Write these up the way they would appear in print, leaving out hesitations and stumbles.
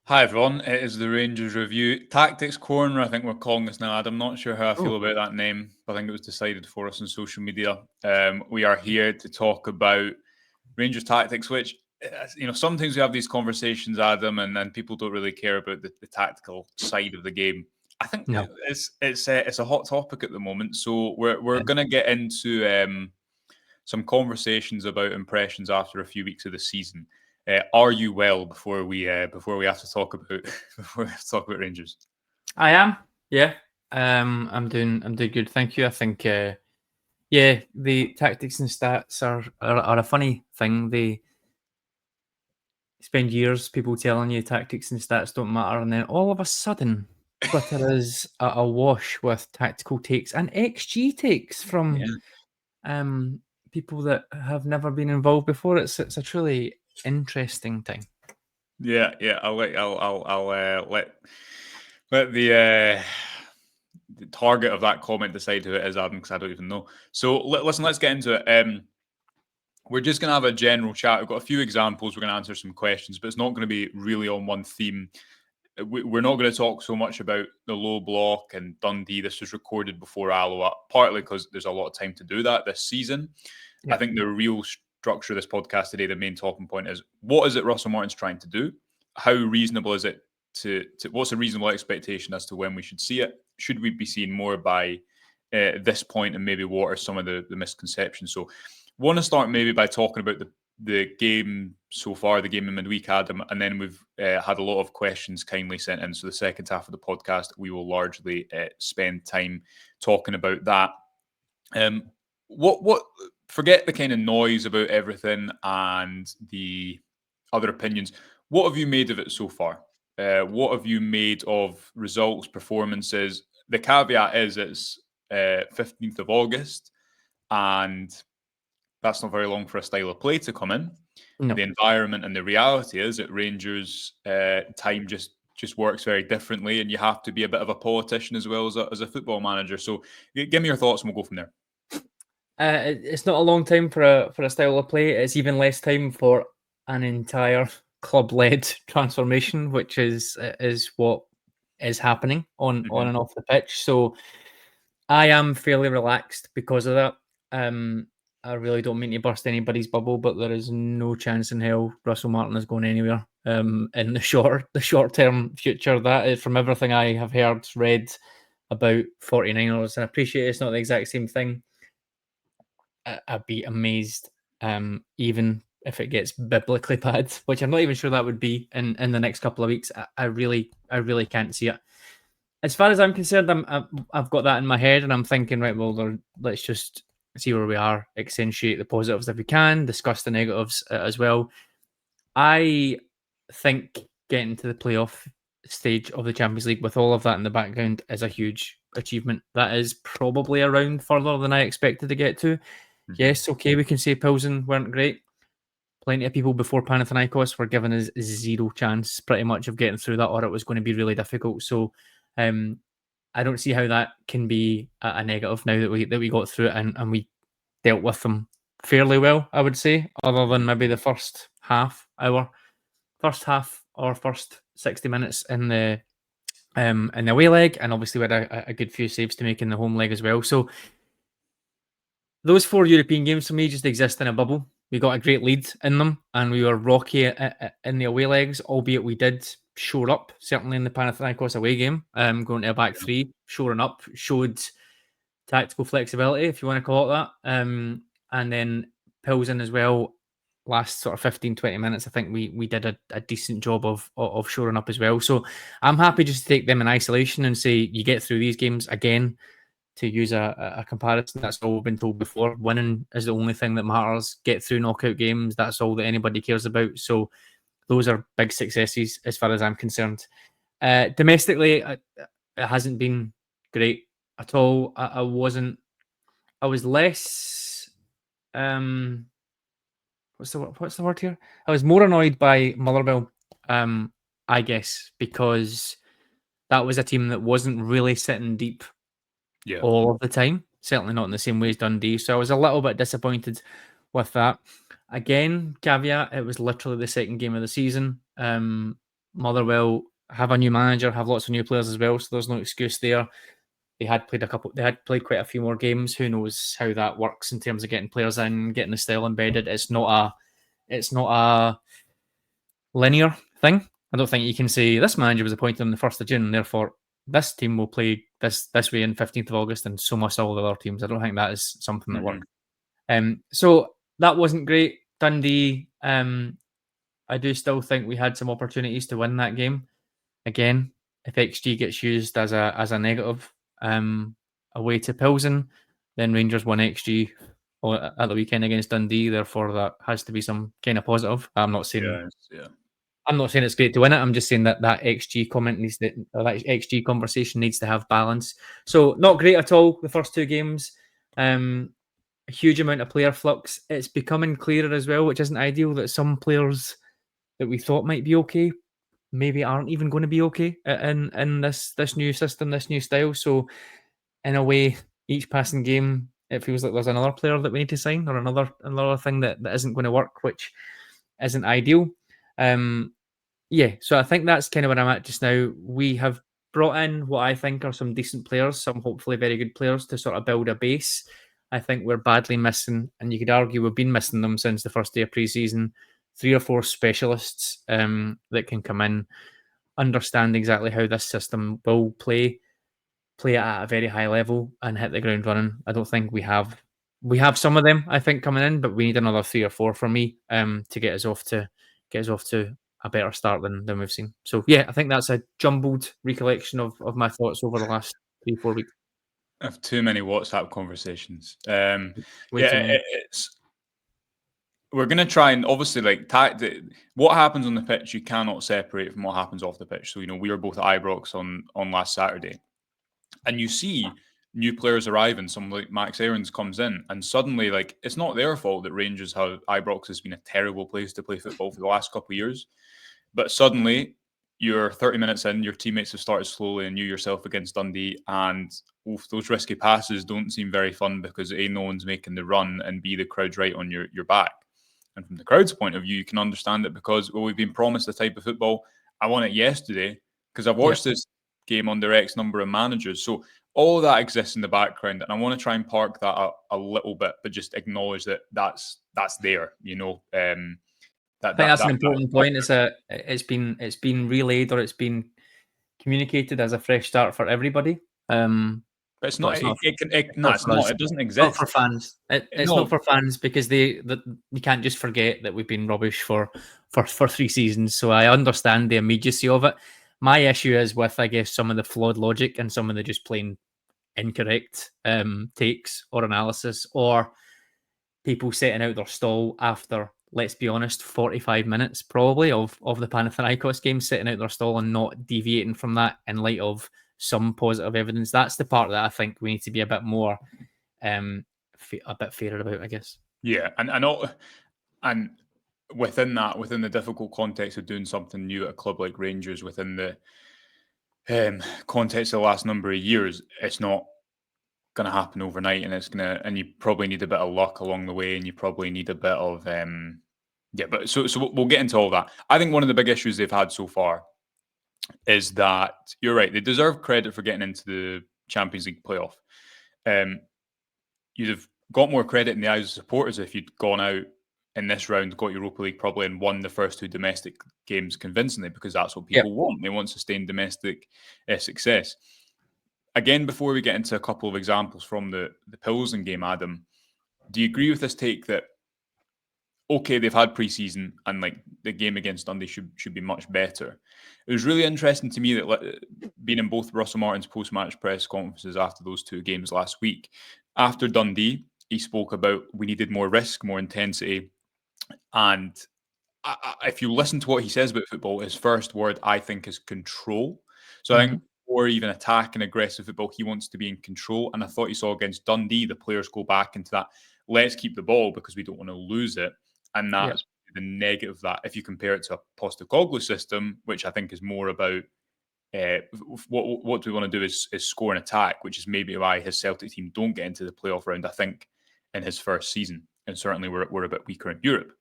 Hi everyone, it is the Rangers Review Tactics Corner. I think we're calling this now. I'm not sure how I feel about that name, but I think it was decided for us on social media. We are here to talk about Rangers tactics, which sometimes we have these conversations, Adam, and then people don't really care about the tactical side of the game. I think No. it's a hot topic at the moment, so we're going to get into some conversations about impressions after a few weeks of the season. Are you well before we have to talk about Rangers? I am. Yeah. I'm doing good. Thank you. I think the tactics and stats are a funny thing. They spend years people telling you tactics and stats don't matter, and then all of a sudden Twitter is awash with tactical takes and XG takes from people that have never been involved before. It's a truly interesting thing. Yeah. I'll let the target of that comment decide who it is, Adam, because I don't even know. So listen, let's get into it. We're just going to have a general chat. We've got a few examples. We're going to answer some questions, but it's not going to be really on one theme. We're not going to talk so much about the low block and Dundee. This was recorded before Alloa, partly because there's a lot of time to do that this season. Yeah. I think the real structure of this podcast today, the main talking point is, what is it Russell Martin's trying to do? How reasonable is it to what's a reasonable expectation as to when we should see it? Should we be seeing more by this point, and maybe what are some of the misconceptions? So want to start maybe by talking about the game so far, the game in midweek, Adam, and then we've had a lot of questions kindly sent in. So the second half of the podcast, we will largely spend time talking about that. What forget the kind of noise about everything and the other opinions. What have you made of it so far? What have you made of results, performances? The caveat is it's 15th of August, and that's not very long for a style of play to come in. No. The environment and the reality is that Rangers time just works very differently, and you have to be a bit of a politician as well as a football manager. So give me your thoughts and we'll go from there. It's not a long time for a style of play. It's even less time for an entire club-led transformation, which is what is happening on and off the pitch. So I am fairly relaxed because of that. I really don't mean to burst anybody's bubble, but there is no chance in hell Russell Martin is going anywhere in the short term future. That is, from everything I have heard, read about 49ers, and I appreciate it's not the exact same thing. I'd be amazed, even if it gets biblically bad, which I'm not even sure that would be in the next couple of weeks. I really can't see it. As far as I'm concerned, I've got that in my head, and I'm thinking, right, well, let's just see where we are, accentuate the positives if we can, discuss the negatives as well. I think getting to the playoff stage of the Champions League with all of that in the background is a huge achievement. That is probably a round further than I expected to get to. Mm-hmm. Yes, okay, we can say Pilsen weren't great. Plenty of people before Panathinaikos were given us zero chance pretty much of getting through that, or it was going to be really difficult. So I don't see how that can be a negative now that we got through it and we dealt with them fairly well, I would say, other than maybe the first half or first 60 minutes in the away leg, and obviously we had a good few saves to make in the home leg as well. So those 4 European games for me just exist in a bubble. We got a great lead in them, and we were rocky in the away legs, albeit we did shore up, certainly in the Panathinaikos away game, going to a back three, shoring up, showed tactical flexibility, if you want to call it that. And then Pilsen as well, last sort of 15, 20 minutes, I think we did a decent job of shoring up as well. So I'm happy just to take them in isolation and say you get through these games again. To use a comparison, that's all we've been told before. Winning is the only thing that matters. Get through knockout games, that's all that anybody cares about. So those are big successes as far as I'm concerned. Domestically, it hasn't been great at all. I was less what's the word here? I was more annoyed by Motherwell, I guess, because that was a team that wasn't really sitting deep all of the time. Certainly not in the same way as Dundee. So I was a little bit disappointed with that. Again, caveat, it was literally the second game of the season. Motherwell have a new manager, have lots of new players as well, so there's no excuse there. They had played quite a few more games. Who knows how that works in terms of getting players in, getting the style embedded. It's not a linear thing. I don't think you can say this manager was appointed on the 1st of June, therefore this team will play this way on 15th of August, and so must all the other teams. I don't think that is something that works. So that wasn't great. Dundee, I do still think we had some opportunities to win that game. Again, if XG gets used as a negative away to Pilsen, then Rangers won XG at the weekend against Dundee. Therefore, that has to be some kind of positive. I'm not saying it's great to win it. I'm just saying that XG comment that XG conversation needs to have balance. So not great at all. The first two games, a huge amount of player flux. It's becoming clearer as well, which isn't ideal, that some players that we thought might be okay maybe aren't even going to be okay in this new system, this new style. So in a way, each passing game, it feels like there's another player that we need to sign, or another thing that isn't going to work, which isn't ideal. So I think that's kind of where I'm at just now. We have brought in what I think are some decent players, some hopefully very good players, to sort of build a base. I think we're badly missing, and you could argue we've been missing them since the first day of pre-season, 3 or 4 specialists that can come in, understand exactly how this system will play it at a very high level, and hit the ground running. I don't think we have some of them, I think, coming in, but we need another 3 or 4 for me to get us off to a better start than we've seen. So yeah, I think that's a jumbled recollection of my thoughts over the last 3-4 weeks. I have too many WhatsApp conversations. We're going to try and obviously what happens on the pitch you cannot separate from what happens off the pitch. So, we were both at Ibrox on last Saturday, and you see new players arriving. Someone like Max Aarons comes in, and suddenly, it's not their fault that Ibrox has been a terrible place to play football for the last couple of years. But suddenly, you're 30 minutes in, your teammates have started slowly, and you yourself against Dundee, and those risky passes don't seem very fun because A, no one's making the run, and B, the crowd's right on your back. And from the crowd's point of view, you can understand it because we've been promised the type of football. I want it yesterday because I've watched this game under X number of managers. So all of that exists in the background, and I want to try and park that a little bit, but just acknowledge that that's there. I think that's an important point. It's been relayed, or it's been communicated as a fresh start for everybody. But it's not. It doesn't exist. Not for fans. It's not for fans because you can't just forget that we've been rubbish for 3 seasons. So I understand the immediacy of it. My issue is with, I guess, some of the flawed logic and some of the just plain incorrect takes or analysis, or people setting out their stall after, let's be honest, 45 minutes probably of the Panathinaikos game, setting out their stall and not deviating from that in light of some positive evidence. That's the part that I think we need to be a bit more a bit fairer about, I guess. Yeah, and within the difficult context of doing something new at a club like Rangers, within the context of the last number of years, it's not going to happen overnight, and you probably need a bit of luck along the way, and you probably need a bit of but so we'll get into all that. I think one of the big issues they've had so far is that you're right, they deserve credit for getting into the Champions League playoff. You'd have got more credit in the eyes of supporters if you'd gone out in this round, got Europa League probably, and won the first 2 domestic games convincingly, because that's what people want. They want sustained domestic success. Again, before we get into a couple of examples from the Pilsen game, Adam, do you agree with this take that, okay, they've had pre-season and the game against Dundee should be much better? It was really interesting to me that being in both Russell Martin's post-match press conferences after those 2 games last week, after Dundee, he spoke about we needed more risk, more intensity. And if you listen to what he says about football, his first word, I think, is control. So I think before even attack and aggressive football, he wants to be in control. And I thought you saw against Dundee, the players go back into that, let's keep the ball because we don't want to lose it. And that's the negative of that. If you compare it to a Postecoglou system, which I think is more about what we want to do is score and attack, which is maybe why his Celtic team don't get into the playoff round, I think, in his first season. And certainly we're a bit weaker in Europe.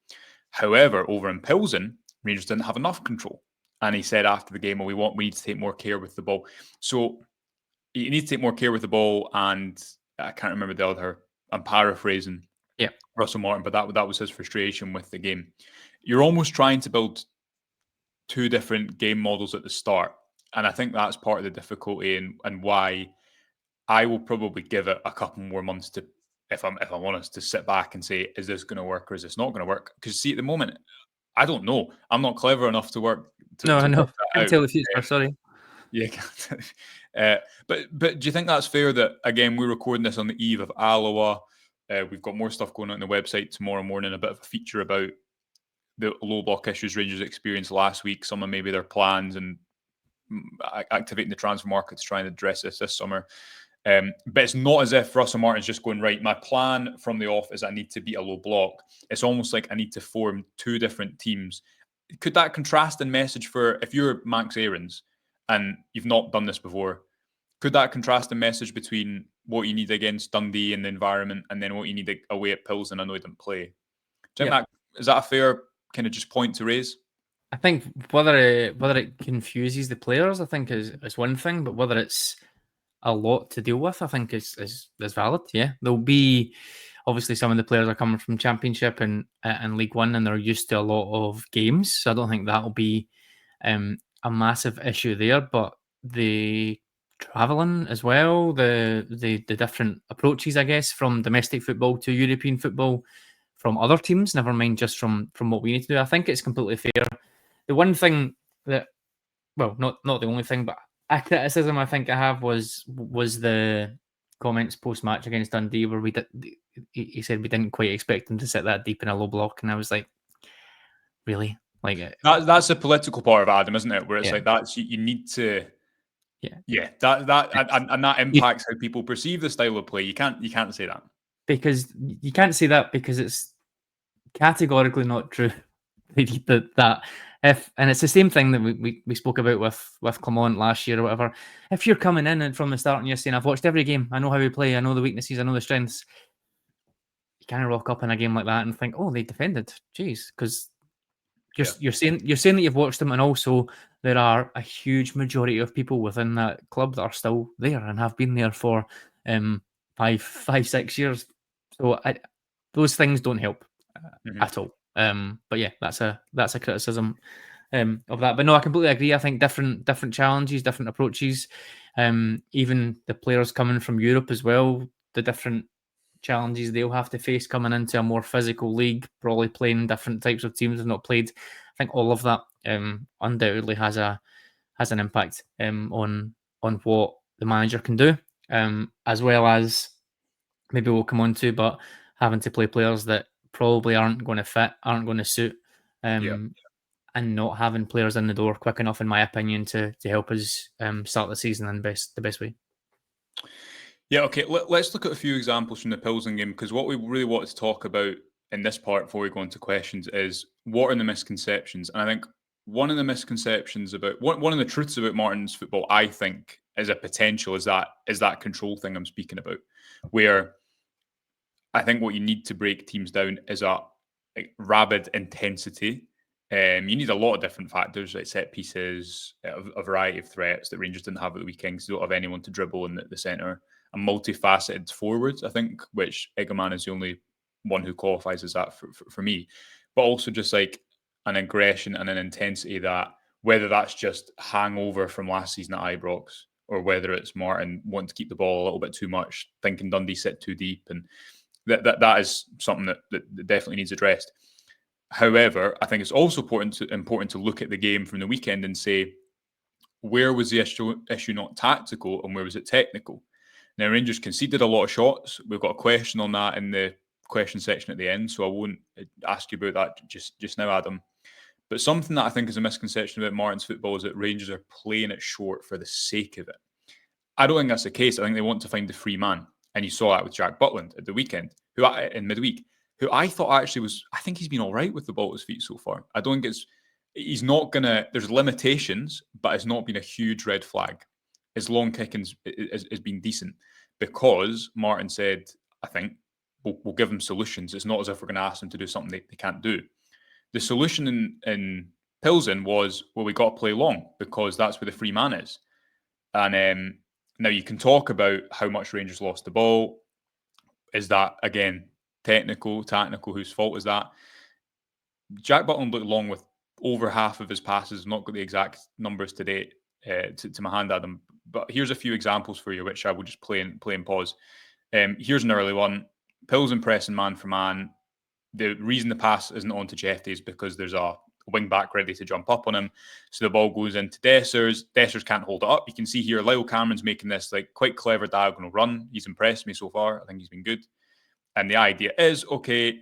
However, over in Pilsen, Rangers didn't have enough control. and he said after the game, well, we need to take more care with the ball. So you need to take more care with the ball, and I can't remember the other. I'm paraphrasing. Yeah. Russell Martin, but that was his frustration with the game. You're almost trying to build two different game models at the start, and I think that's part of the difficulty and why I will probably give it a couple more months to, if I'm honest, to sit back and say, is this going to work or is this not going to work? Because see, at the moment, I don't know. I'm not clever enough to work to No, I know. work that Can't out. tell the future. Sorry. Yeah, but do you think that's fair? That again, we're recording this on the eve of Alloa. We've got more stuff going on the website tomorrow morning. A bit of a feature about the low block issues Rangers experienced last week. Some of maybe their plans and activating the transfer market to try and address this summer. But it's not as if Russell Martin's just going, right, my plan from the off is I need to beat a low block. It's almost like I need to form two different teams. Could that contrast in message for, if you're Max Aarons and you've not done this before, could that contrast in message between what you need against Dundee and the environment and then what you need away at Pilsen? I know he didn't play. Do you think is that a fair kind of just point to raise? I think whether it confuses the players, I think is one thing, but whether it's a lot to deal with, I think is valid. Yeah, there'll be obviously some of the players are coming from Championship and League One, and they're used to a lot of games. So I don't think that'll be a massive issue there. But the traveling as well, the different approaches, I guess, from domestic football to European football from other teams, never mind just from what we need to do. I think it's completely fair. The one thing that, well, not the only thing, but a criticism I think I have was the comments post match against Dundee where he said we didn't quite expect him to sit that deep in a low block, and I was like, really? Like that's the political part of Adam, isn't it? Where it's yeah. like that's you need to, yeah, that and that impacts how people perceive the style of play. You can't say that because you can't say that because it's categorically not true. that if, and it's the same thing that we spoke about with Clement last year or whatever. If you're coming in and from the start and you're saying, I've watched every game, I know how we play, I know the weaknesses, I know the strengths, you kind of rock up in a game like that and think, oh, they defended, jeez, because you're saying that you've watched them, and also there are a huge majority of people within that club that are still there and have been there for 5-6 years. So those things don't help at all. But yeah, that's a criticism of that. But no, I completely agree. I think different challenges, different approaches. Even the players coming from Europe as well, the different challenges they'll have to face coming into a more physical league, probably playing different types of teams they've not played. I think all of that undoubtedly has an impact on what the manager can do, as well as maybe we'll come on to, but having to play players that probably aren't going to fit, aren't going to suit, and not having players in the door quick enough, in my opinion, to help us start the season in the best way. Yeah, okay. Let's look at a few examples from the Pilsen game, because what we really want to talk about in this part before we go into questions is what are the misconceptions. And I think one of the misconceptions about one of the truths about Martin's football, I think, is a potential is that control thing I'm speaking about, where I think what you need to break teams down is a rabid intensity. You need a lot of different factors, like set pieces, a variety of threats that Rangers didn't have at the weekend because they don't have anyone to dribble in the centre. A multifaceted forwards, I think, which Eggman is the only one who qualifies as that for me. But also just like an aggression and an intensity that, whether that's just hangover from last season at Ibrox or whether it's Martin wanting to keep the ball a little bit too much, thinking Dundee sit too deep, and that is something that definitely needs addressed. However, I think it's also important to look at the game from the weekend and say, where was the issue not tactical and where was it technical? Now, Rangers conceded a lot of shots. We've got a question on that in the question section at the end, so I won't ask you about that just now, Adam. But something that I think is a misconception about Martin's football is that Rangers are playing it short for the sake of it. I don't think that's the case. I think they want to find the free man. And you saw that with Jack Butland at the weekend, who in midweek, who I thought actually was, I think he's been all right with the ball at his feet so far. I don't think he's not going to, there's limitations, but it's not been a huge red flag. His long kicking has been decent because Martin said, I think, we'll give him solutions. It's not as if we're going to ask them to do something they can't do. The solution in Pilsen was, well, we got to play long because that's where the free man is. And now you can talk about how much Rangers lost the ball. Is that, again, technical, tactical? Whose fault is that? Jack Butland looked long with over half of his passes. Not got the exact numbers today to my hand, Adam. But here's a few examples for you, which I will just play and pause. Here's an early one. Pilsen pressing man for man. The reason the pass isn't on to Jeffy is because there's a wing back ready to jump up on him. So the ball goes into Dessers. Dessers can't hold it up. You can see here Lyle Cameron's making this like quite clever diagonal run. He's impressed me so far. I think he's been good. And the idea is, okay,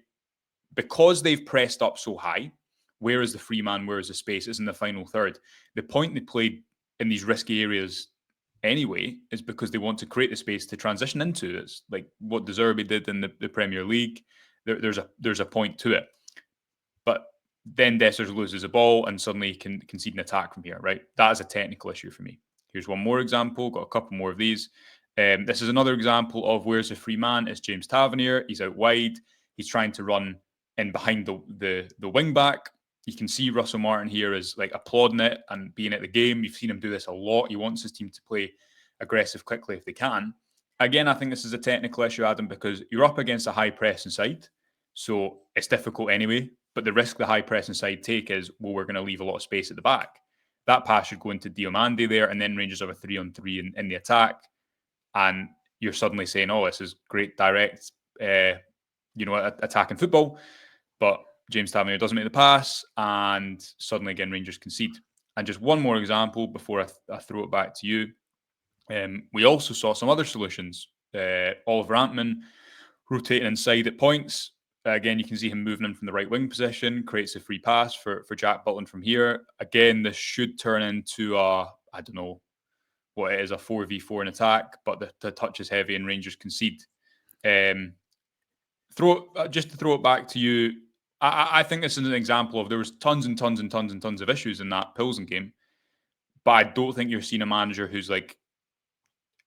because they've pressed up so high, where is the free man? Where is the space? Is in the final third. The point they played in these risky areas anyway is because they want to create the space to transition into. It's like what De Zerbi did in the Premier League. There's a point to it. But then Dessers loses a ball and suddenly can concede an attack from here, right? That is a technical issue for me. Here's one more example. Got a couple more of these. This is another example of where's the free man. It's James Tavernier. He's out wide. He's trying to run in behind the wing back. You can see Russell Martin here is like applauding it and being at the game. You've seen him do this a lot. He wants his team to play aggressive quickly if they can. Again, I think this is a technical issue, Adam, because you're up against a high pressing side. So it's difficult anyway. But the risk the high pressing side take is, well, we're going to leave a lot of space at the back. That pass should go into Diomande there, and then Rangers have a 3-on-3 in the attack. And you're suddenly saying, oh, this is great direct, attacking football. But James Tavernier doesn't make the pass, and suddenly again Rangers concede. And just one more example before I throw it back to you. We also saw some other solutions. Oliver Antman rotating inside at points. Again, you can see him moving in from the right wing position, creates a free pass for Jack Butland from here. Again, this should turn into I don't know what it is, a 4v4 in attack, but the touch is heavy and Rangers concede. Just to throw it back to you, I think this is an example of there was tons and tons and tons and tons of issues in that Pilsen game, but I don't think you're seeing a manager who's like,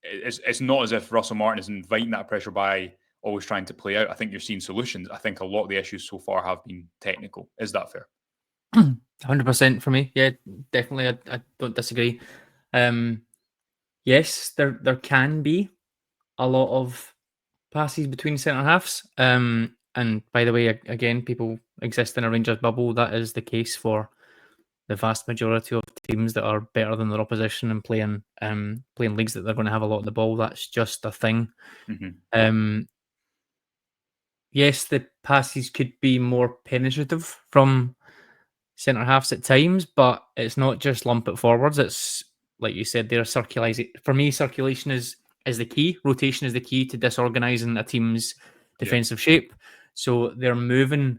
it's not as if Russell Martin is inviting that pressure by always trying to play out. I think you're seeing solutions. I think a lot of the issues so far have been technical. Is that fair? 100% for me. Yeah, definitely. I don't disagree. Yes, there can be a lot of passes between centre halves. And by the way, again, people exist in a Rangers bubble. That is the case for the vast majority of teams that are better than their opposition and playing leagues that they're going to have a lot of the ball. That's just a thing. Mm-hmm. Yes, the passes could be more penetrative from centre halves at times, but it's not just lump it forwards. It's like you said, they're circulating. For me, circulation is the key. Rotation is the key to disorganising a team's defensive shape. So they're moving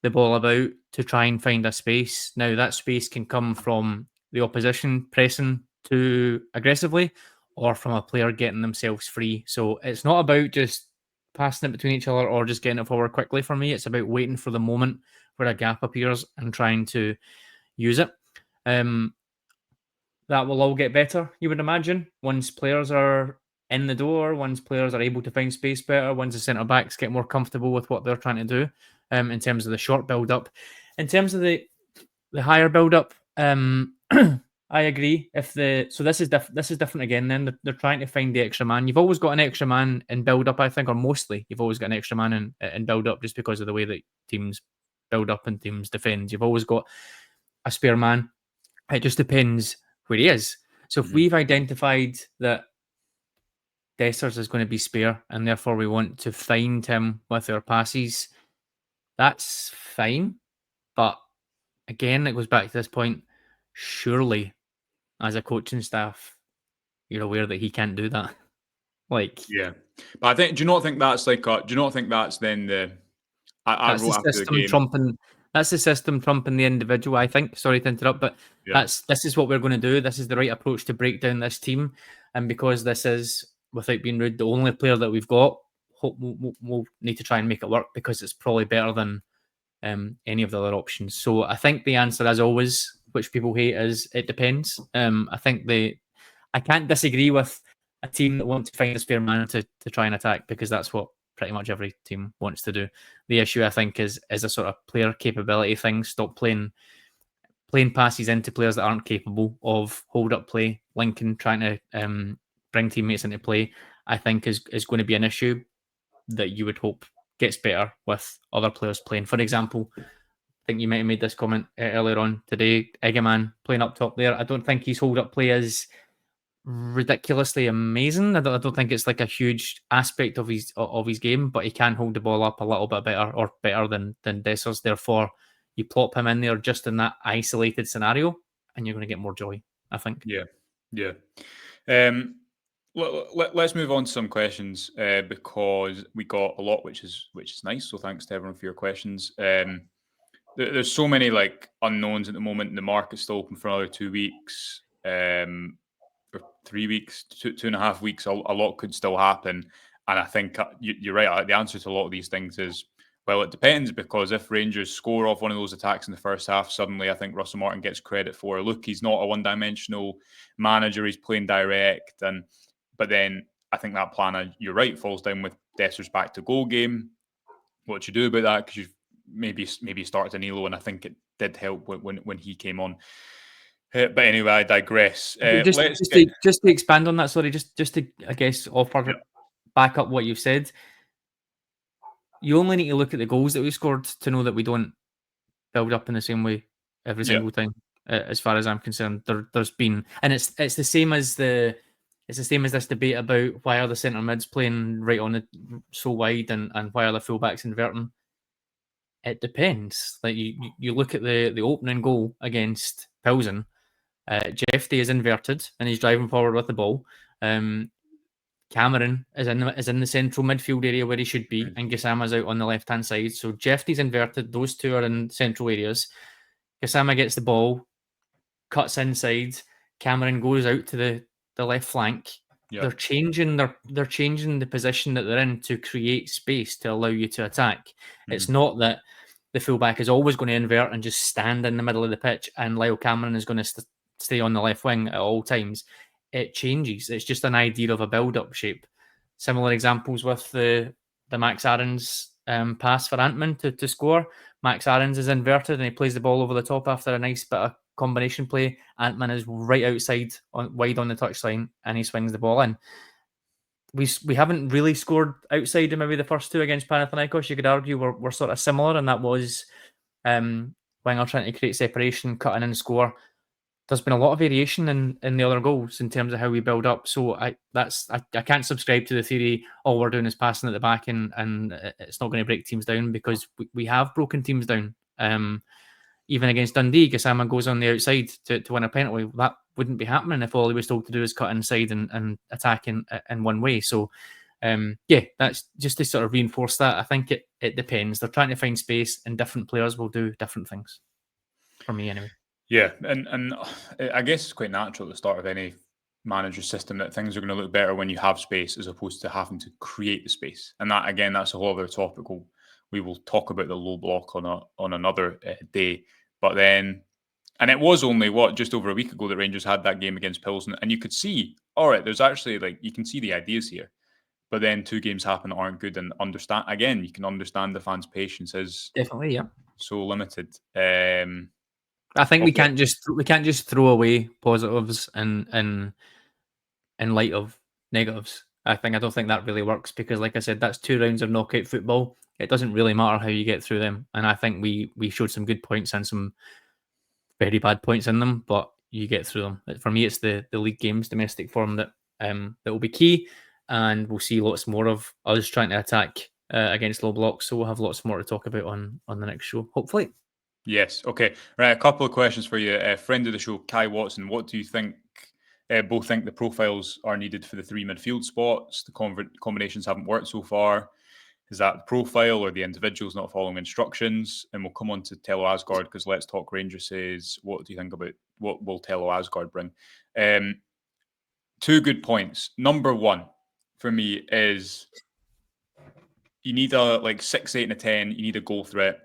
the ball about to try and find a space. Now that space can come from the opposition pressing too aggressively, or from a player getting themselves free. So it's not about just passing it between each other or just getting it forward quickly. For me, it's about waiting for the moment where a gap appears and trying to use it. That will all get better, you would imagine, once players are in the door, once players are able to find space better, once the centre backs get more comfortable with what they're trying to do. In terms of the short build up, in terms of the higher build up, I agree. So this is different again. Then they're trying to find the extra man. You've always got an extra man in build up, I think, or mostly you've always got an extra man in build up, just because of the way that teams build up and teams defend. You've always got a spare man. It just depends where he is. So if we've identified that Dessers is going to be spare and therefore we want to find him with our passes, that's fine. But again, it goes back to this point. Surely, as a coaching staff, you're aware that he can't do that. Yeah, but I think. Do you not think that's like? Do you not think that's then the? That's the system trumping. That's the system trumping the individual. I think. Sorry to interrupt, but this is what we're going to do. This is the right approach to break down this team, and because this is, without being rude, the only player that we've got, we'll need to try and make it work because it's probably better than any of the other options. So I think the answer, as always, which people hate, is it depends. I think I can't disagree with a team that wants to find a spare man to try and attack, because that's what pretty much every team wants to do. The issue, I think, is a sort of player capability thing. Stop playing playing passes into players that aren't capable of hold-up play, linking, trying to bring teammates into play, I think is going to be an issue that you would hope gets better with other players playing. For example, I think you might have made this comment earlier on today, Egeman playing up top there. I don't think his hold-up play is ridiculously amazing. I don't think it's like a huge aspect of his game, but he can hold the ball up a little bit better or better than Dessers. Therefore, you plop him in there just in that isolated scenario, and you're going to get more joy, I think. Yeah. Let's move on to some questions because we got a lot, which is nice. So thanks to everyone for your questions. There's so many like unknowns at the moment. The market's still open for another 2 weeks. Or 3 weeks, 2.5 weeks, a lot could still happen. And I think you're right. The answer to a lot of these things is, well, it depends, because if Rangers score off one of those attacks in the first half, suddenly I think Russell Martin gets credit for, look, he's not a one-dimensional manager, he's playing direct. But then I think that plan, you're right, falls down with Desser's back to goal game. What you do about that, because you've maybe started Danilo, and I think it did help when he came on. But anyway, I digress. Just to expand on that, sorry, just to, I guess, back up what you've said. You only need to look at the goals that we scored to know that we don't build up in the same way every single time. As far as I'm concerned, there's been, and it's the same as this debate about why are the centre mids playing right on it so wide, and why are the fullbacks inverting. It depends. Like you look at the opening goal against Pilsen. Jeffy is inverted and he's driving forward with the ball. Cameron is in the central midfield area where he should be, and Gassama's out on the left hand side. So Jeffy's inverted; those two are in central areas. Gassama gets the ball, cuts inside. Cameron goes out to the left flank. Yeah. They're changing the position that they're in to create space to allow you to attack. It's not that the fullback is always going to invert and just stand in the middle of the pitch, and Lyle Cameron is going to stay on the left wing at all times. It changes. It's just an idea of a build-up shape. Similar examples with the Max Aarons pass for Antman to score. Max Aarons is inverted and he plays the ball over the top after a nice bit of combination play. Antman is right outside, wide on the touchline, and he swings the ball in. We haven't really scored outside in maybe the first two against Panathinaikos. You could argue we're sort of similar, and that was Wenger trying to create separation, cut in and score. There's been a lot of variation in the other goals in terms of how we build up. So I can't subscribe to the theory all we're doing is passing at the back and it's not going to break teams down, because we have broken teams down. Even against Dundee, Gassama goes on the outside to win a penalty. That wouldn't be happening if all he was told to do is cut inside and attack in one way. So that's just to sort of reinforce that. I think it depends. They're trying to find space, and different players will do different things. For me, anyway. Yeah, and I guess it's quite natural at the start of any manager system that things are going to look better when you have space as opposed to having to create the space. And that, again, that's a whole other topic. We will talk about the low block on another day. But then, and it was only just over a week ago that Rangers had that game against Pilsen, and you could see, all right, there's actually you can see the ideas here. But then 2 games happen that aren't good, and you can understand the fans' patience is definitely so limited. I think we can't just throw away positives in light of negatives. I don't think that really works, because, like I said, that's 2 rounds of knockout football. It doesn't really matter how you get through them, and I think we showed some good points and some very bad points in them, but you get through them. For me, it's the league games, domestic form that will be key, and we'll see lots more of us trying to attack against low blocks. So we'll have lots more to talk about on the next show, hopefully. Yes. Okay. Right. A couple of questions for you. Friend of the show, Kai Watson. What do you think? Both think the profiles are needed for the 3 midfield spots. The combinations haven't worked so far. Is that the profile or the individuals not following instructions? And we'll come on to Tello Asgard, because Let's Talk Rangers says, what do you think about what will Tello Asgard bring? 2 good points. Number 1 for me is you need a 6, 8, and a 10. You need a goal threat.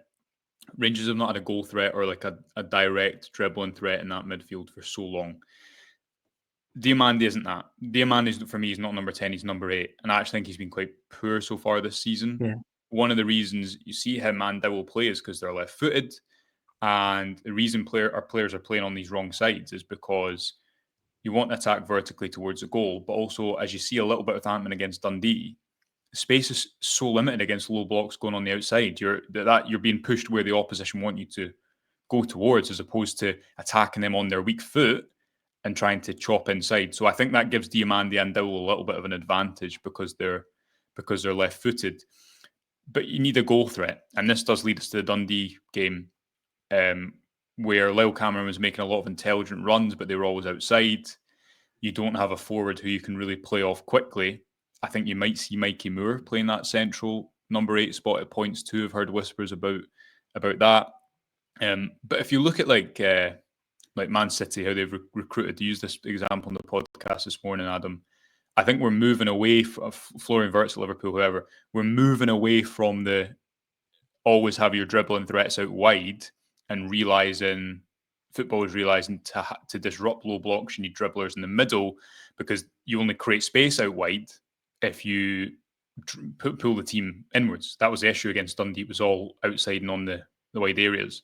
Rangers have not had a goal threat or a direct dribbling threat in that midfield for so long. Diamandi isn't that. Diamandi, for me, is not number 10, he's number 8. And I actually think he's been quite poor so far this season. Yeah. One of the reasons you see him and Dowell play is because they're left-footed. And the reason our players are playing on these wrong sides is because you want to attack vertically towards the goal, but also, as you see a little bit with Antman against Dundee, the space is so limited against low blocks going on the outside. You're being pushed where the opposition want you to go towards, as opposed to attacking them on their weak foot and trying to chop inside. So I think that gives Diamandi and Dowell a little bit of an advantage because they're left-footed. But you need a goal threat, and this does lead us to the Dundee game, where Lyle Cameron was making a lot of intelligent runs, but they were always outside. You don't have a forward who you can really play off quickly. I think you might see Mikey Moore playing that central number 8 spot at points too. I've heard whispers about that. But if you look at like Man City, how they've recruited, to use this example on the podcast this morning, Adam, I think we're moving away from Florian Wirtz at Liverpool, however, we're moving away from the always have your dribbling threats out wide and footballers realising to disrupt low blocks, you need dribblers in the middle, because you only create space out wide if you pull the team inwards. That was the issue against Dundee. It was all outside and on the wide areas.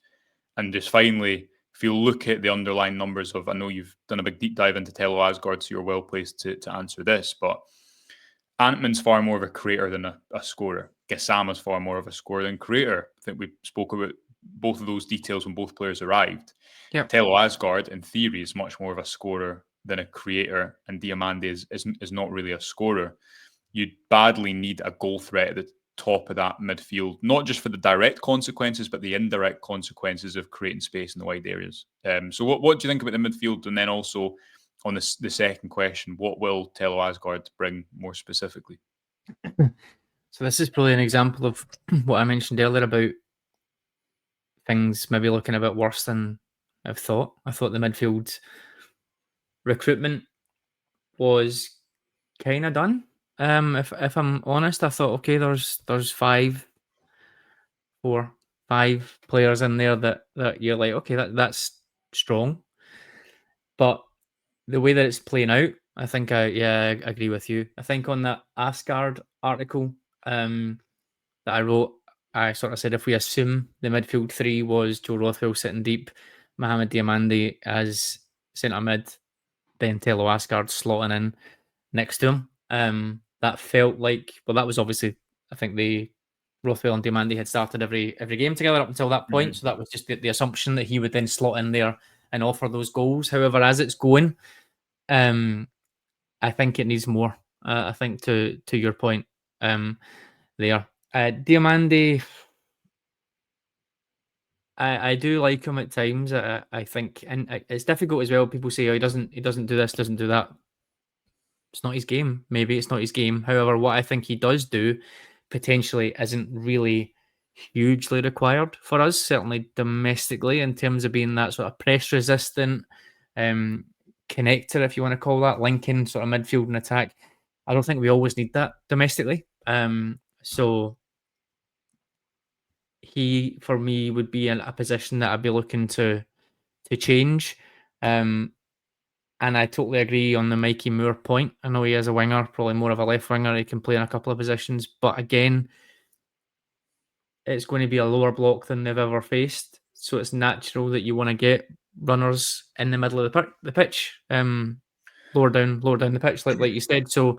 And just finally, if you look at the underlying numbers of, I know you've done a big deep dive into Tello Asgard, so you're well placed to answer this, but Antman's far more of a creator than a scorer. Gassama's far more of a scorer than creator. I think we spoke about both of those details when both players arrived. Yep. Tello Asgard, in theory, is much more of a scorer than a creator, and Diamandi is not really a scorer. You badly need a goal threat at the top of that midfield, not just for the direct consequences, but the indirect consequences of creating space in the wide areas. So what do you think about the midfield? And then also on the second question, what will Tello Asgard bring more specifically? So this is probably an example of what I mentioned earlier about things maybe looking a bit worse than I've thought. I thought the midfield recruitment was kind of done. If I'm honest, I thought, okay, there's 5 players in there that you're like, okay, that's strong. But the way that it's playing out, I think I agree with you. I think on that Asgard article that I wrote, I sort of said if we assume the midfield 3 was Joe Rothwell sitting deep, Mohamed Diamandi as centre mid, then Tello Asgard slotting in next to him. That felt like, well, that was obviously, I think the Rothwell and Diamandi had started every game together up until that point. So that was just the assumption that he would then slot in there and offer those goals. However, as it's going, I think it needs more. I think to your point there. Diamandi, I do like him at times. I think, and it's difficult as well. People say, oh, he doesn't do this, doesn't do that. It's not his game. Maybe it's not his game. However, what I think he does do potentially isn't really hugely required for us, certainly domestically, in terms of being that sort of press resistant connector, if you want to call that, linking sort of midfield and attack. I don't think we always need that domestically. So he, for me, would be in a position that I'd be looking to change. And I totally agree on the Mikey Moore point. I know he is a winger, probably more of a left winger. He can play in a couple of positions. But again, it's going to be a lower block than they've ever faced. So it's natural that you want to get runners in the middle of the pitch, lower down the pitch, like you said. So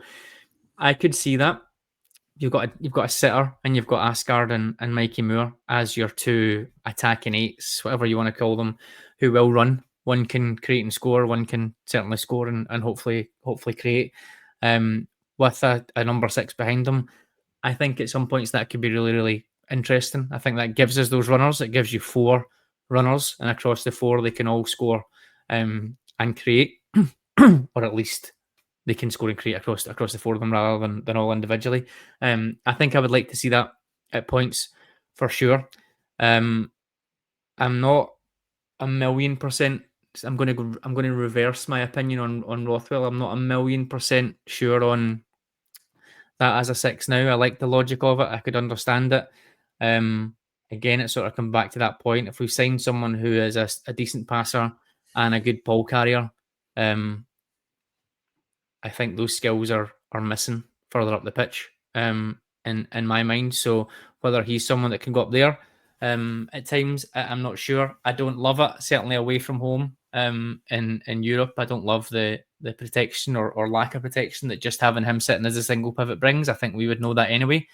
I could see that. You've got a sitter and you've got Asgard and Mikey Moore as your 2 attacking 8s, whatever you want to call them, who will run. One can create and score. One can certainly score and hopefully create. With a number 6 behind them, I think at some points that could be really, really interesting. I think that gives us those runners. It gives you 4 runners, and across the 4 they can all score and create, or at least they can score and create across the 4 of them rather than all individually. I think I would like to see that at points for sure. I'm not 1,000,000%. I'm going to reverse my opinion on Rothwell. I'm not 1,000,000% sure on that as a 6 now. I like the logic of it. I could understand it. Again, it sort of comes back to that point. If we sign someone who is a decent passer and a good ball carrier, I think those skills are missing further up the pitch in my mind. So whether he's someone that can go up there At times, I'm not sure. I don't love it. Certainly away from home. In Europe, I don't love the protection or lack of protection that just having him sitting as a single pivot brings. I think we would know that anyway.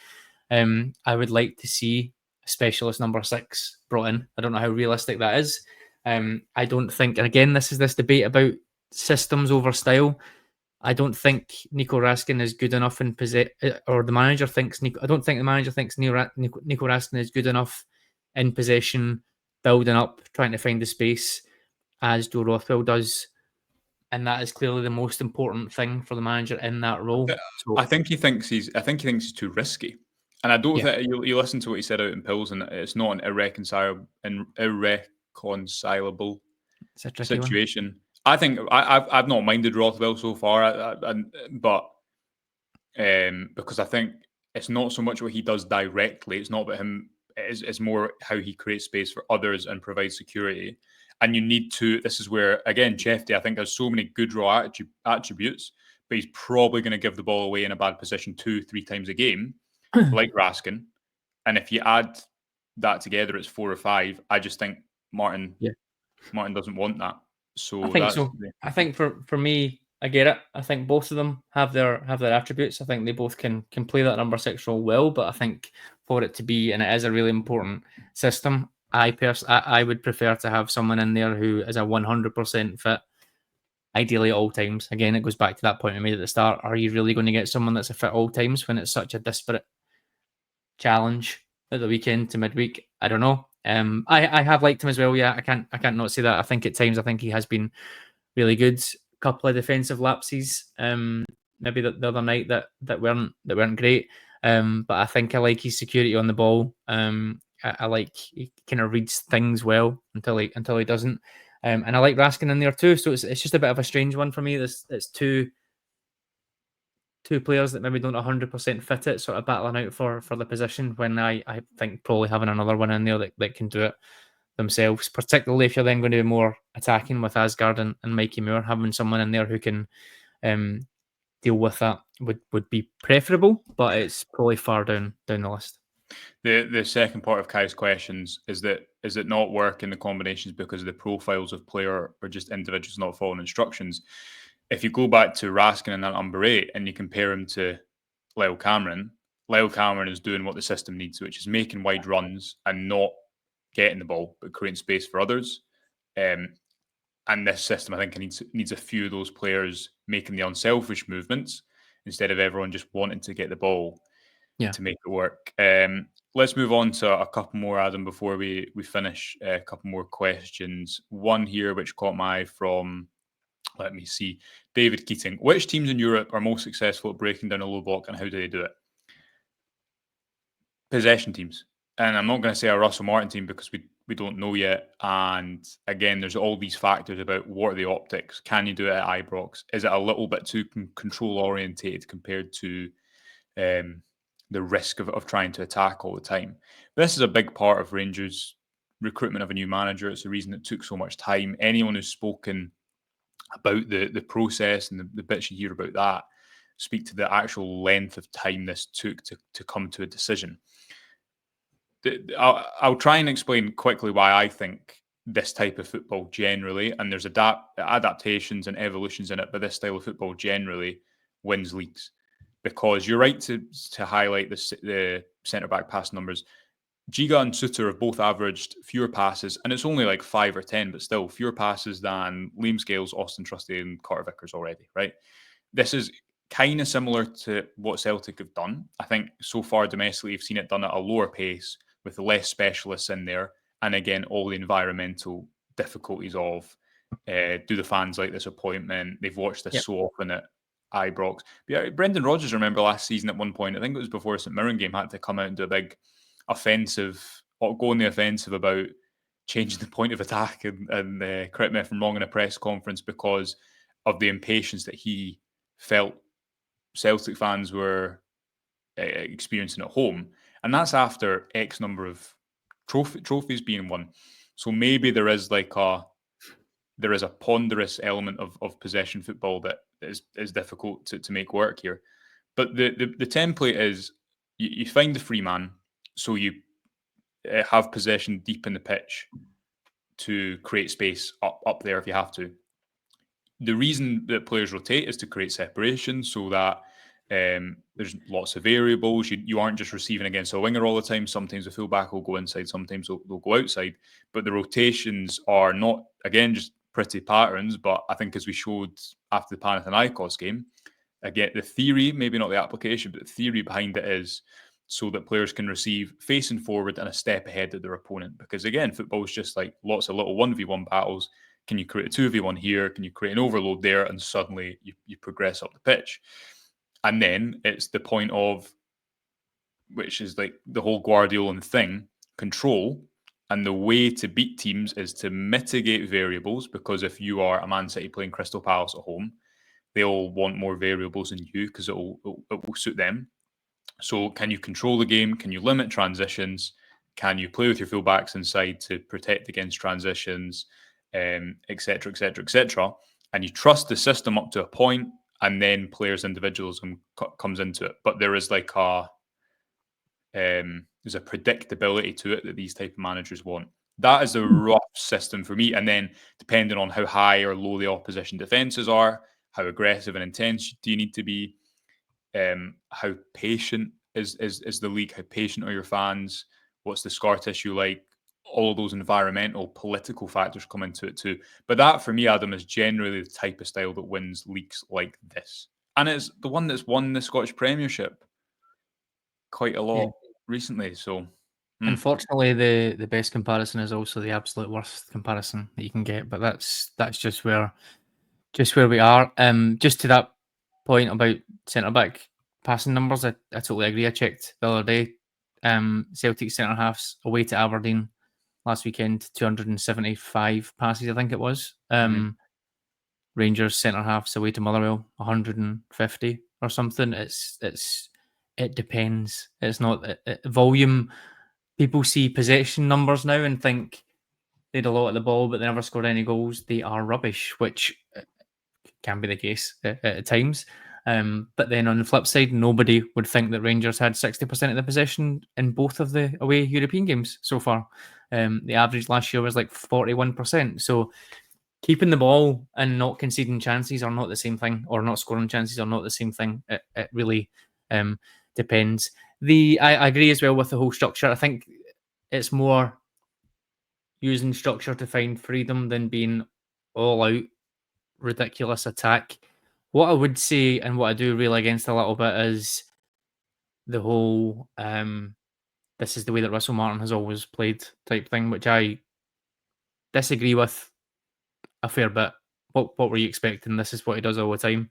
I would like to see a specialist number 6 brought in. I don't know how realistic that is. I don't think, and again, this is this debate about systems over style. I don't think Nico Raskin is good enough in possession, or the manager thinks Nico. I don't think the manager thinks Nico Raskin is good enough in possession, building up, trying to find the space, as Joe Rothwell does, and that is clearly the most important thing for the manager in that role. So, I think he thinks he's too risky, and I don't yeah, think you listen to what he said out in Pills, and it's not an irreconcilable it's a tricky one. situation. I think I've not minded Rothwell so far, but because I think it's not so much what he does directly. It's not about him. It's more how he creates space for others and provides security. And you need to. This is where again, Chefty, I think, has so many good raw attributes, but he's probably going to give the ball away in a bad position 2-3 times a game, like Raskin. And if you add that together, it's 4 or 5. I just think Martin Yeah, doesn't want that. I So think that's so. I think for me, I get it. I think both of them have their attributes. I think they both can play that number 6 role well. But I think for it to be, and it is a really important system, I would prefer to have someone in there who is a 100% fit, ideally at all times. Again, it goes back to that point I made at the start. Are you really going to get someone that's a fit all times when it's such a disparate challenge at the weekend to midweek? I don't know. I have liked him as well. Yeah, I can't not say that. I think at times he has been really good. Couple of defensive lapses, maybe the other night that weren't great. But I think I like his security on the ball. I like he kind of reads things well until he doesn't. And I like Raskin in there too. So it's just a bit of a strange one for me. It's two players that maybe don't 100% fit it, sort of battling out for the position. When I think probably having another one in there that can do it themselves, particularly if you're then going to be more attacking with Asgard and Mikey Moore, having someone in there who can deal with that would be preferable, but it's probably far down the list. The second part of Kai's questions is it not work in the combinations because of the profiles of player or just individuals not following instructions? If you go back to Raskin and that number 8 and you compare him to Lyle Cameron is doing what the system needs, which is making wide runs and not getting the ball, but creating space for others. And this system, I think, needs a few of those players making the unselfish movements instead of everyone just wanting to get the ball to make it work. Let's move on to a couple more, Adam, before we finish. A couple more questions. One here, which caught my eye from, let me see, David Keating. Which teams in Europe are most successful at breaking down a low block, and how do they do it? Possession teams. And I'm not going to say a Russell Martin team because we don't know yet. And again, there's all these factors about what are the optics. Can you do it at Ibrox? Is it a little bit too control orientated compared to the risk of trying to attack all the time? This is a big part of Rangers' recruitment of a new manager. It's the reason it took so much time. Anyone who's spoken about the process and the bits you hear about that speak to the actual length of time this took to come to a decision. I'll try and explain quickly why I think this type of football generally, and there's adaptations and evolutions in it, but this style of football generally wins leagues. Because you're right to highlight the centre-back pass numbers. Giga and Suter have both averaged fewer passes, and it's only like 5 or 10, but still fewer passes than Liam Scales, Austin Trusty, and Carter Vickers already, right? This is kind of similar to what Celtic have done. I think so far domestically, you've seen it done at a lower pace with less specialists in there. And again, all the environmental difficulties of do the fans like this appointment? They've watched this so often at Ibrox. But yeah, Brendan Rodgers, remember last season at one point, I think it was before St Mirren game, had to come out and do a big offensive, or go on the offensive about changing the point of attack and correct me if I'm wrong, in a press conference because of the impatience that he felt Celtic fans were experiencing at home. And that's after X number of trophies being won. So maybe there is a ponderous element of possession football that is difficult to make work here. But the template is you find the free man, so you have possession deep in the pitch to create space up there if you have to. The reason that players rotate is to create separation so that there's lots of variables. You aren't just receiving against a winger all the time. Sometimes the fullback will go inside, sometimes they'll go outside. But the rotations are not, again, just pretty patterns. But I think as we showed after the Panathinaikos game, again, the theory, maybe not the application, but the theory behind it is so that players can receive facing forward and a step ahead of their opponent. Because again, football is just like lots of little 1v1 battles. Can you create a 2v1 here? Can you create an overload there? And suddenly you progress up the pitch. And then it's the point of, which is like the whole Guardiolan thing, control. And the way to beat teams is to mitigate variables, because if you are a Man City playing Crystal Palace at home, they'll want more variables than you because it will suit them. So can you control the game? Can you limit transitions? Can you play with your fullbacks inside to protect against transitions, etc., etc., etc.? And you trust the system up to a point, and then players' individualism comes into it. But there is like there's a predictability to it that these type of managers want. That is a rough system for me. And then depending on how high or low the opposition defenses are, how aggressive and intense do you need to be? How patient is the league? How patient are your fans? What's the scar tissue like? All of those environmental, political factors come into it too. But that, for me, Adam, is generally the type of style that wins leagues like this. And it's the one that's won the Scottish Premiership quite a lot recently. So, unfortunately, the best comparison is also the absolute worst comparison that you can get. But that's just where we are. Just to that point about centre back passing numbers, I totally agree. I checked the other day. Celtic centre halves away to Aberdeen last weekend, 275 passes, I think it was. Rangers centre halves away to Motherwell, 150 or something. It depends. It's not volume. People see possession numbers now and think they had a lot of the ball, but they never scored any goals. They are rubbish, which can be the case at times. But then on the flip side, nobody would think that Rangers had 60% of the possession in both of the away European games so far. The average last year was like 41%. So keeping the ball and not conceding chances are not the same thing, or not scoring chances are not the same thing. It really depends. I agree as well with the whole structure. I think it's more using structure to find freedom than being all out ridiculous attack. What I would say, and what I do rail against a little bit, is the whole this is the way that Russell Martin has always played type thing, which I disagree with a fair bit. What were you expecting? This is what he does all the time.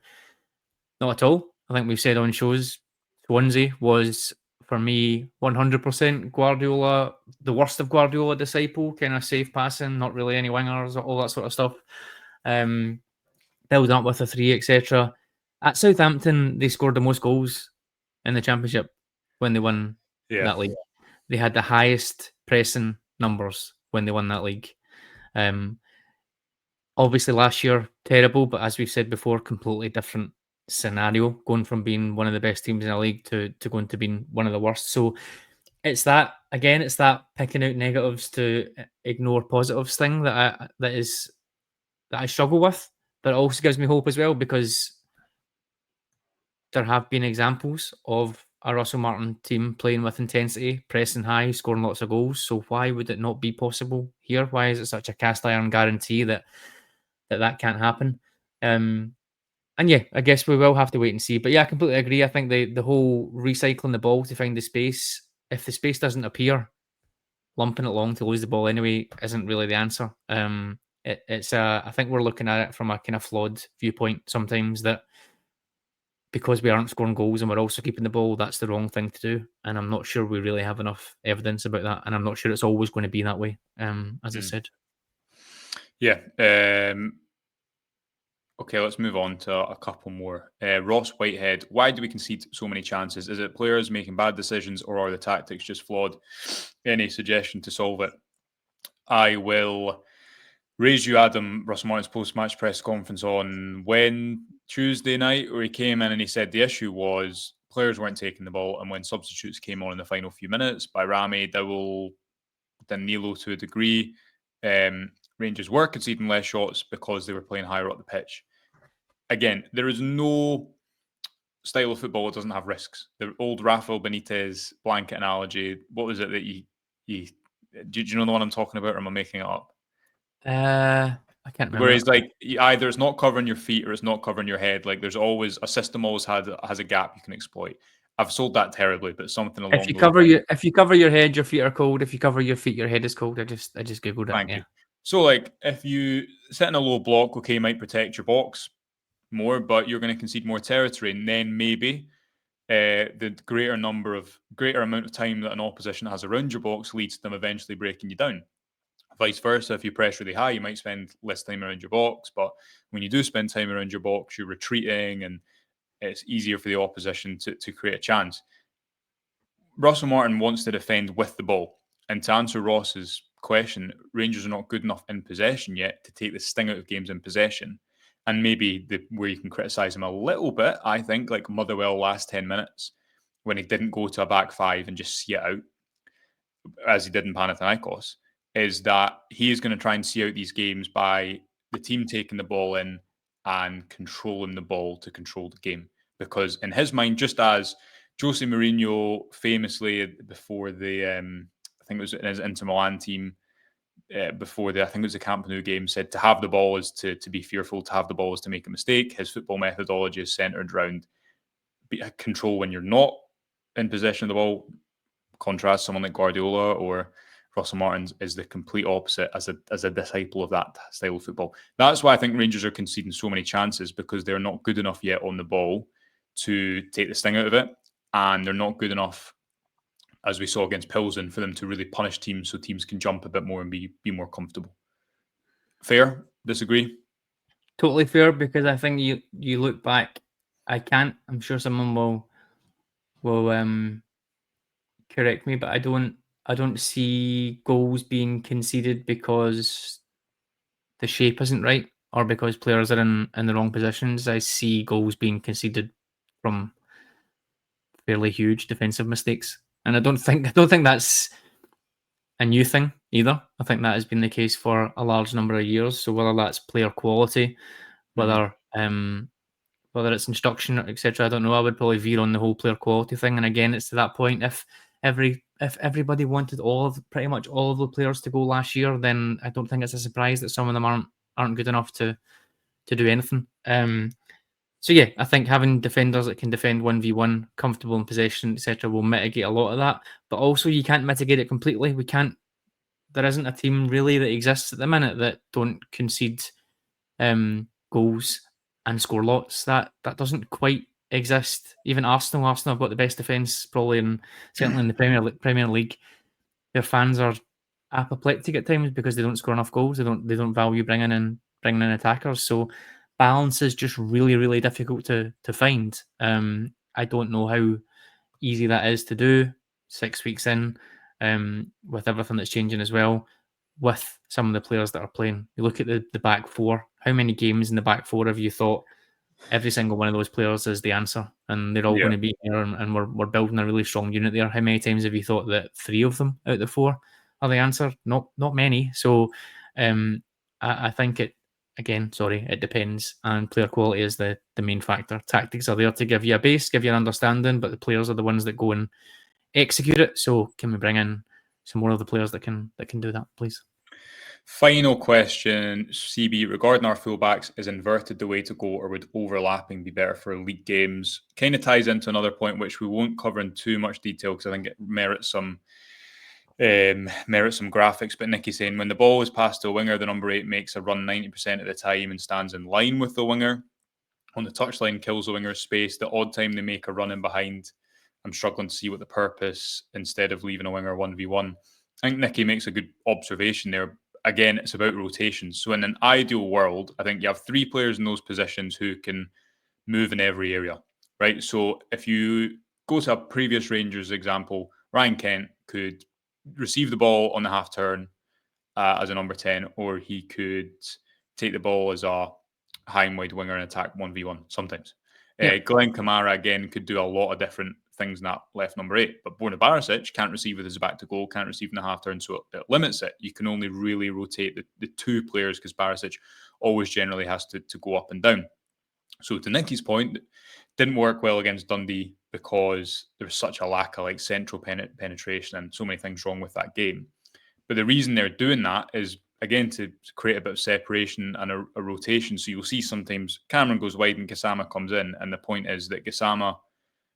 Not at all. I think we've said on shows, Swansea was, for me, 100% Guardiola, the worst of Guardiola disciple, kind of safe passing, not really any wingers, all that sort of stuff. Build up with a 3, etc. At Southampton, they scored the most goals in the Championship when they won that league. They had the highest pressing numbers when they won that league. Obviously, last year, terrible, but as we've said before, completely different scenario, going from being one of the best teams in the league to going to being one of the worst. So it's that, again, it's that picking out negatives to ignore positives thing that I struggle with. But it also gives me hope as well, because there have been examples of a Russell Martin team playing with intensity, pressing high, scoring lots of goals. So why would it not be possible here? Why is it such a cast iron guarantee that can't happen? And yeah, I guess we will have to wait and see. But yeah, I completely agree. I think the whole recycling the ball to find the space, if the space doesn't appear, lumping it long to lose the ball anyway isn't really the answer. I think we're looking at it from a kind of flawed viewpoint sometimes, that because we aren't scoring goals and we're also keeping the ball, that's the wrong thing to do. And I'm not sure we really have enough evidence about that. And I'm not sure it's always going to be that way, as I said. Yeah. Okay, let's move on to a couple more. Ross Whitehead, why do we concede so many chances? Is it players making bad decisions, or are the tactics just flawed? Any suggestion to solve it? I will raise you, Adam, Russell Martin's post-match press conference on Tuesday night, where he came in and he said the issue was players weren't taking the ball, and when substitutes came on in the final few minutes, Bayrami, Dowell, Danilo to a degree. Rangers were conceding less shots because they were playing higher up the pitch. Again, there is no style of football that doesn't have risks. The old Rafael Benitez blanket analogy. What was it that you do you know the one I'm talking about, or am I making it up? I can't remember. Whereas, like, either it's not covering your feet or it's not covering your head. Like, there's always a system always has a gap you can exploit. I've sold that terribly, but something along If you those cover lines. if you cover your head, your feet are cold. If you cover your feet, your head is cold. I just googled it. Thank Yeah. you. So, like, if you sit in a low block, okay, might protect your box more, but you're going to concede more territory, and then maybe the greater amount of time that an opposition has around your box leads to them eventually breaking you down. Vice versa, if you press really high, you might spend less time around your box, but when you do spend time around your box, you're retreating, and it's easier for the opposition to create a chance. Russell Martin wants to defend with the ball. And to answer Ross's question, Rangers are not good enough in possession yet to take the sting out of games in possession. And maybe where you can criticise him a little bit, I think, like Motherwell last 10 minutes, when he didn't go to a back five and just see it out, as he did in Panathinaikos, is that he is going to try and see out these games by the team taking the ball in and controlling the ball to control the game. Because in his mind, just as Jose Mourinho famously before I think it was in his Inter Milan team, before I think it was the Camp Nou game, said to have the ball is to be fearful, to have the ball is to make a mistake. His football methodology is centered around control when you're not in possession of the ball. Contrast someone like Guardiola or Russell Martins is the complete opposite as a disciple of that style of football. That's why I think Rangers are conceding so many chances, because they're not good enough yet on the ball to take the sting out of it, and they're not good enough, as we saw against Pilsen, for them to really punish teams so teams can jump a bit more and be more comfortable. Fair? Disagree? Totally fair, because I think you look back. I'm sure someone will correct me, but I don't see goals being conceded because the shape isn't right or because players are in the wrong positions. I see goals being conceded from fairly huge defensive mistakes, and I don't think that's a new thing either. I think that has been the case for a large number of years. So whether that's player quality, whether whether it's instruction, etc., I don't know. I would probably veer on the whole player quality thing. And again, it's to that point. If everybody wanted pretty much all of the players to go last year, then I don't think it's a surprise that some of them aren't good enough to do anything. So yeah, I think having defenders that can defend 1v1, comfortable in possession, etc., will mitigate a lot of that. But also, you can't mitigate it completely. We can't. There isn't a team really that exists at the minute that don't concede goals and score lots. That doesn't quite exist. Even Arsenal have got the best defence probably certainly in the Premier League. Their fans are apoplectic at times because they don't score enough goals. They don't value bringing in attackers. So balance is just really, really difficult to find. I don't know how easy that is to do 6 weeks in, with everything that's changing as well, with some of the players that are playing. You look at the back four. How many games in the back four have you thought every single one of those players is the answer, and they're all going to be here, and we're building a really strong unit there? How many times have you thought that 3 of them out of the 4 are the answer? Not many. So I think it depends, and player quality is the main factor. Tactics are there to give you a base, give you an understanding, but the players are the ones that go and execute it. So can we bring in some more of the players that can do that, please? Final question, CB, regarding our fullbacks, is inverted the way to go, or would overlapping be better for league games? Kind of ties into another point which we won't cover in too much detail because I think it merits some graphics. But Nicky's saying when the ball is passed to a winger, the number 8 makes a run 90% of the time and stands in line with the winger on the touchline, kills the winger's space. The odd time they make a run in behind, I'm struggling to see what the purpose, instead of leaving a winger 1v1. I think Nicky makes a good observation there. Again, it's about rotations. So in an ideal world, I think you have 3 players in those positions who can move in every area, right? So if you go to a previous Rangers example, Ryan Kent could receive the ball on the half turn as a number 10, or he could take the ball as a high and wide winger and attack 1v1 sometimes. Yeah. Glenn Kamara, again, could do a lot of different things in that left number 8. But Borna Barisic can't receive with his back to goal, can't receive in the half turn, so it limits it. You can only really rotate the 2 players because Barisic always generally has to go up and down. So to Nicky's point, didn't work well against Dundee because there was such a lack of central penetration and so many things wrong with that game. But the reason they're doing that is, again, to create a bit of separation and a rotation. So you'll see sometimes Cameron goes wide and Gassama comes in. And the point is that Gassama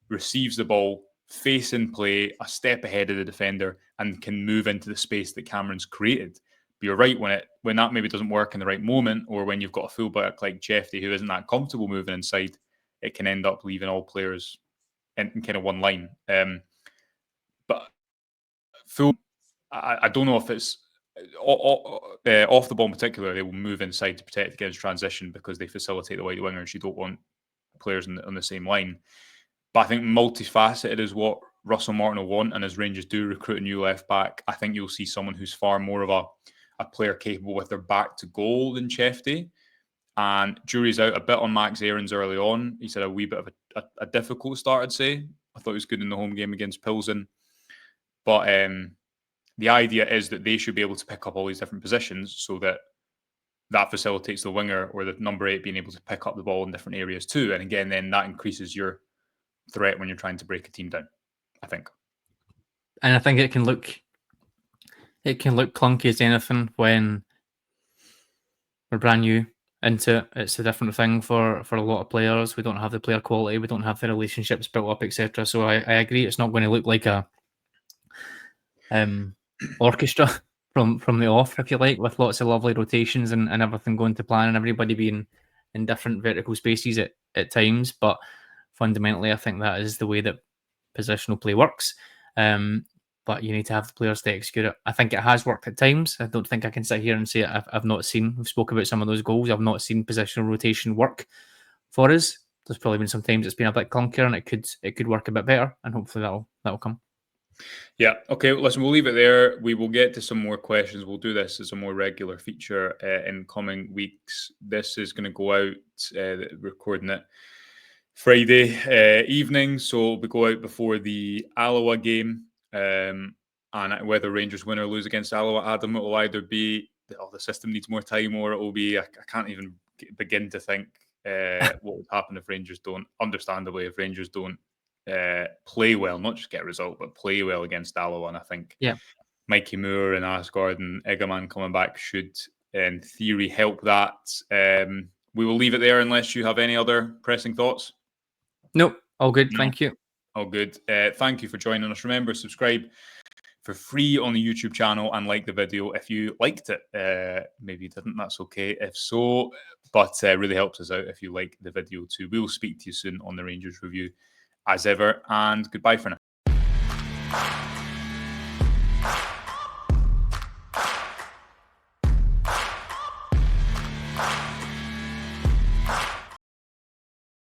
receives the ball, face in play, a step ahead of the defender, and can move into the space that Cameron's created. But you're right, when that maybe doesn't work in the right moment, or when you've got a fullback like Jeffy who isn't that comfortable moving inside, it can end up leaving all players in kind of one line. But I don't know if it's off the ball in particular. They will move inside to protect against transition because they facilitate the wide wingers. You don't want players on the same line. But I think multifaceted is what Russell Martin will want, and as Rangers do recruit a new left back, I think you'll see someone who's far more of a player capable with their back to goal than Chefty. And jury's out a bit on Max Aarons early on. He's had a wee bit of a difficult start, I'd say. I thought he was good in the home game against Pilsen. But the idea is that they should be able to pick up all these different positions so that facilitates the winger or the number 8 being able to pick up the ball in different areas too. And again, then that increases your threat when you're trying to break a team down, I think. And I think it can look clunky as anything when we're brand new into it. It's a different thing for a lot of players. We don't have the player quality, we don't have the relationships built up, etc. So I agree, it's not going to look like a orchestra from the off, if you like, with lots of lovely rotations and everything going to plan and everybody being in different vertical spaces at times. But fundamentally, I think that is the way that positional play works. But you need to have the players to execute it. I think it has worked at times. I don't think I can sit here and say I've not seen. We've spoke about some of those goals. I've not seen positional rotation work for us. There's probably been some times it's been a bit clunkier, and it could work a bit better. And hopefully that'll come. Yeah. Okay. Listen, we'll leave it there. We will get to some more questions. We'll do this as a more regular feature in coming weeks. This is going to go out, recording it Friday evening, so we go out before the Alloa game. And whether Rangers win or lose against Alloa, Adam, it will either be the system needs more time, or it will be I can't even begin to think what would happen if Rangers don't. Understandably, if Rangers don't play well, not just get a result, but play well against Alloa. And I think Mikey Moore and Asgard and Egerman coming back should, in theory, help that. We will leave it there unless you have any other pressing thoughts. Nope, all good. No. Thank you. All good. Thank you for joining us. Remember, subscribe for free on the YouTube channel and like the video if you liked it. Maybe you didn't, that's okay. If so, but really helps us out if you like the video too. We will speak to you soon on the Rangers Review as ever, and goodbye for now.